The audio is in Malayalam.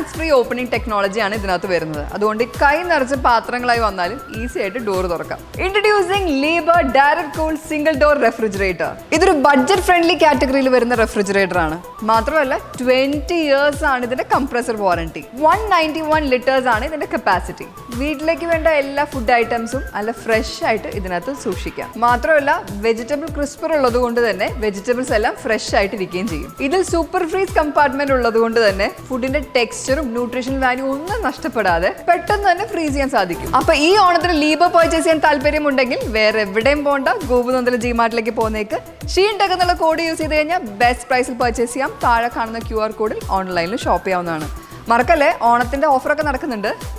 ഹാൻഡ്സ് ഫ്രീ ഓപ്പണിംഗ് ടെക്നോളജിയാണ് ഇതിനകത്ത് വരുന്നത്. അതുകൊണ്ട് കൈ നിറച്ച് പാത്രങ്ങളായി വന്നാലും ഈസി ആയിട്ട് ഡോർ തുറക്കാം. Introducing Leiber direct cool single door refrigerator. ഇതൊരു ബഡ്ജറ്റ് ഫ്രണ്ട്ലി കാറ്റഗറിയിൽ വരുന്ന റെഫ്രിജറേറ്റർ ആണ്. മാത്രമല്ല 20 years ആണ് ഇതിന്റെ കംപ്രസർ വാറന്റി. 191 liters ആണ് ഇതിന്റെ കപ്പാസിറ്റി. വീട്ടിലേക്ക് വേണ്ട എല്ലാ ഫുഡ് ഐറ്റംസും നല്ല ഫ്രഷ് ആയിട്ട് ഇതിനകത്ത് സൂക്ഷിക്കാം. മാത്രമല്ല വെജിറ്റബിൾ ക്രിസ്പർ ഉള്ളത് കൊണ്ട് തന്നെ വെജിറ്റബിൾസ് എല്ലാം ഫ്രഷ് ആയിട്ട് ഇരിക്കുകയും ചെയ്യും. ഇതിൽ സൂപ്പർ ഫ്രീസ് കമ്പാർട്ട്മെന്റ് ഉള്ളത് കൊണ്ട് തന്നെ ഫുഡിന്റെ ടെക്സ്ചറും ന്യൂട്രീഷൻ വാല്യൂ ഒന്നും നഷ്ടപ്പെടാതെ പെട്ടെന്ന് തന്നെ ഫ്രീസ് ചെയ്യാൻ സാധിക്കും. അപ്പൊ ഈ ഓണത്തിന് ലീബർ പർച്ചേസ് ചെയ്യാൻ താല്പര്യമുണ്ടെങ്കിൽ വേറെ എവിടെയും പോണ്ട, ഗോപുനന്ദല ജിമാർട്ടിലേക്ക് പോകുന്നേക്ക് ഷീൻ ടെക് എന്നുള്ള കോഡ് യൂസ് ചെയ്ത് കഴിഞ്ഞാൽ ബെസ്റ്റ് പ്രൈസിൽ പർച്ചേസ് ചെയ്യാം. താഴെ കാണുന്ന QR കോഡിൽ ഓൺലൈനിൽ ഷോപ്പ് ചെയ്യാവുന്നതാണ്. മറക്കല്ലേ, ഓണത്തിന്റെ ഓഫറൊക്കെ നടക്കുന്നുണ്ട്.